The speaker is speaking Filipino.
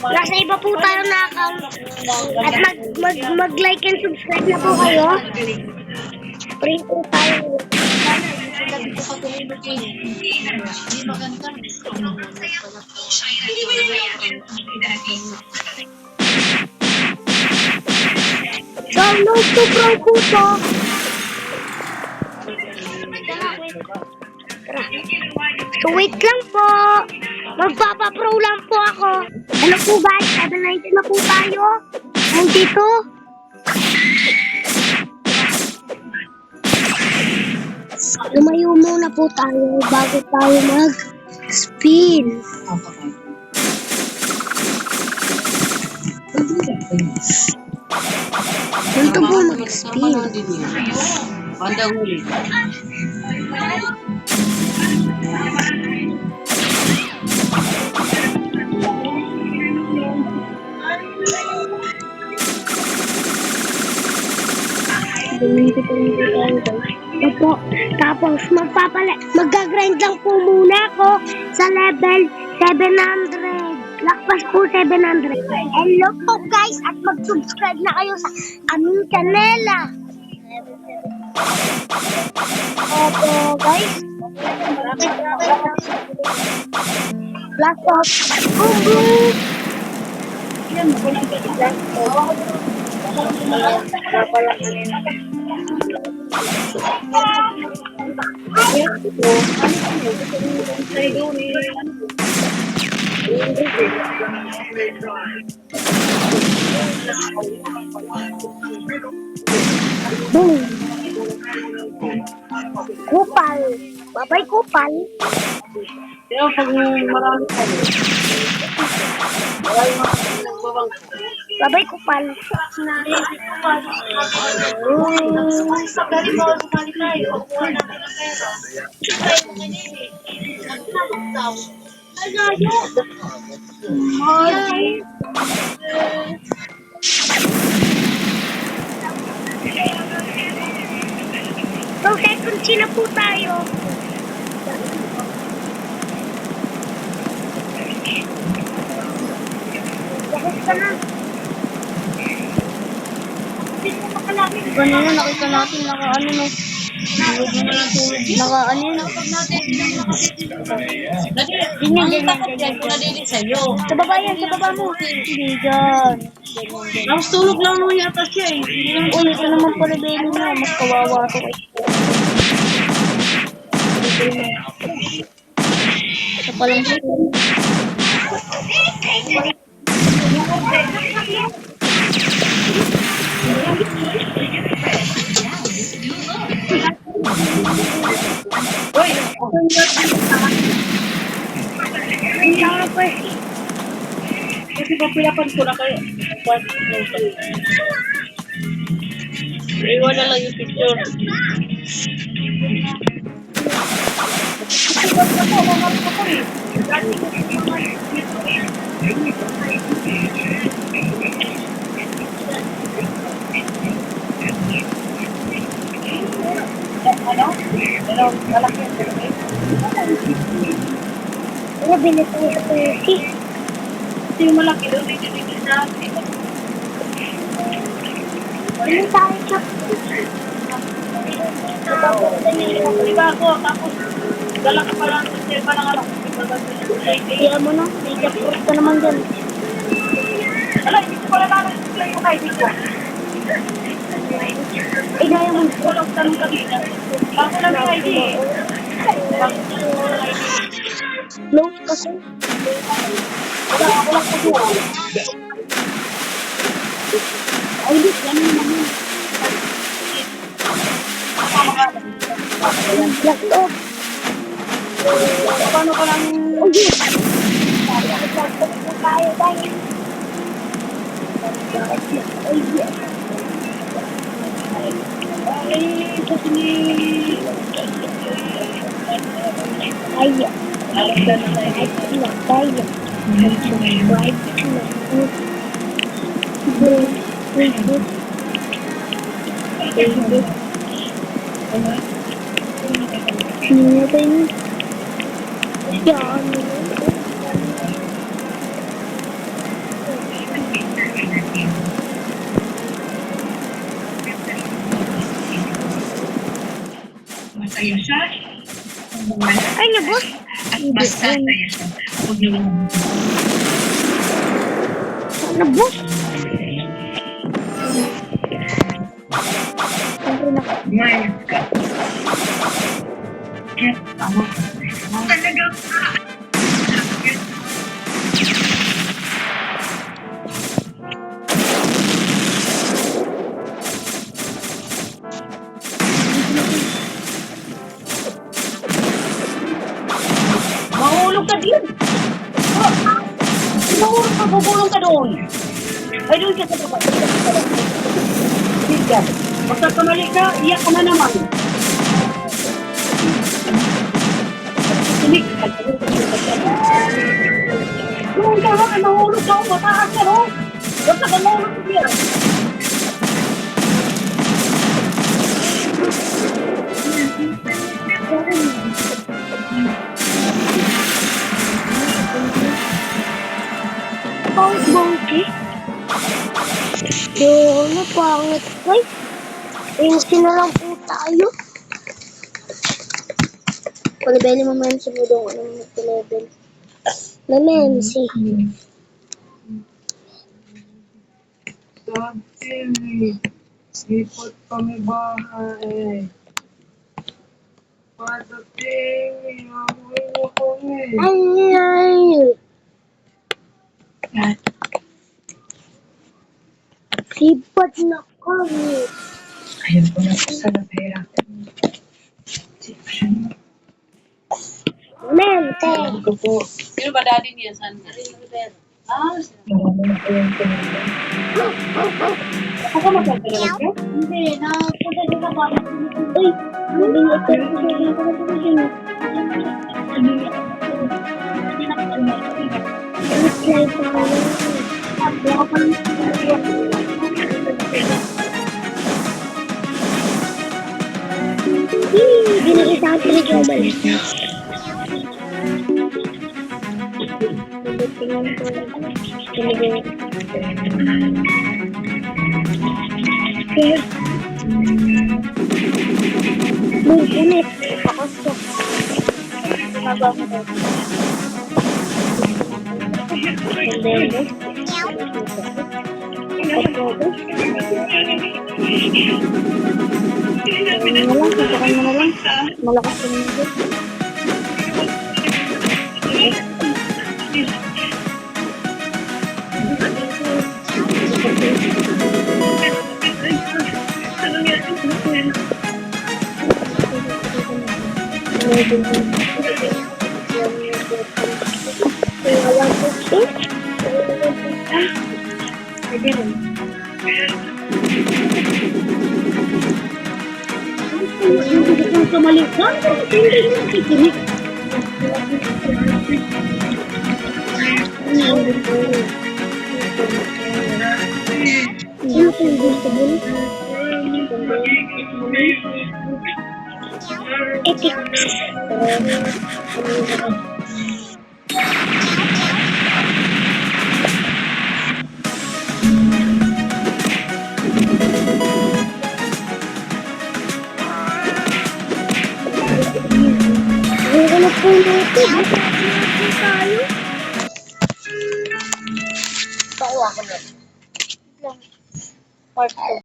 Nasa iba po tayo na account. At mag-like and subscribe na po kayo. Pray po tayo. Download to Pro po to. So wait lang po. Magpapa-pro lang po ako. Hello po guys, 719 na po tayo. Nandito. Lumayo muna po tayo bago tayo mag-spin. Ganito po mag-spin. Bandang huli. Tapos mag-grind lang po muna ako sa level 700. Lakpas po 700. Hello po guys at mag-subscribe na kayo sa aming kanela. Opo guys. Last of boom boom. Boom. Kupal. Babay kupal. Pero pag marami tayo, marami mga nagbabang. Babay kupal. Dali mo, sumali tayo. Kuha natin ang pera. Try mo ganyan eh. Nagtapos daw. Alayo. So, second sila po tayo. Bakit ka na? Ganun na, nakita natin, naka-ano no. Naka-ano na. Ganyan. Kung nadili sa'yo. Sa baba yan, sa baba mo. Hindi dyan. Tapos tulog lang mo yata siya eh. Uy, ito naman pala baby mo. Mas kawawa to kay. Ito pa lang siya. Kasi papilapan ko na kayo. Iwan na lang yung picture. Ano? Malaki yung dalawa. Ano, bilis ko sa Percy? Ito yung malaki doon. Ito na. Ano tayo siya? Diba ako? Tapos, dala ka pa lang. Kasi parang ano. Kaya mo na, may jackpot ka naman dyan. Ala, hindi ko pala namin yung ID ko. Eh, gaya mo. Walang tanong kanina. Bago lang yung ID. Close kasi. Walang kukuha. Ay, di, ganun naman. Locked off. Paano ka lang... Uy, locked off na tayo, dahil. Ay, yes. Ay, kasi ni... Ay, yes. Subscribe na tayo. Subscribe na. Facebook. Sino ba yun? Yan. sa'yo siya. Ay, na, boss. At basta sa'yo siya. Huwag niyo lang. Na, boss. Mayroon ka. Kaya tama. Talagang Mahulog ka din. Mahulog ka, bubulong ka doon. Ay, doon ka sa baba. Sige ka. Basta tumalik ka, iyak ka na naman. Tulig ka. Doon ka ha, mahulog ka. Mataas ka no. Basta ka mahulog ka diyan. Bangke. Yung ano, pangit. Ay, ayusin na lang po tayo. Palibeli mo man sa budong ano level. Namensi. Sabi, sipot kami bahay. Padating, amoy mo kami. Ay. Yan. Sipot na kami. Ayun po na po sa labera. Mente. Alam ko po. Sino ba daddy niya? Saan? Ah, Marami na po yung pinag. ako ka magkakaroon ka? Hindi, nakapunta ko sa bahay. Uy, hindi nga ito. Hindi nga ito. Binigay sa akin ni Jobal. Bunit. Ako siya. Nagawa ko daw. Malakas yung music. Part 2.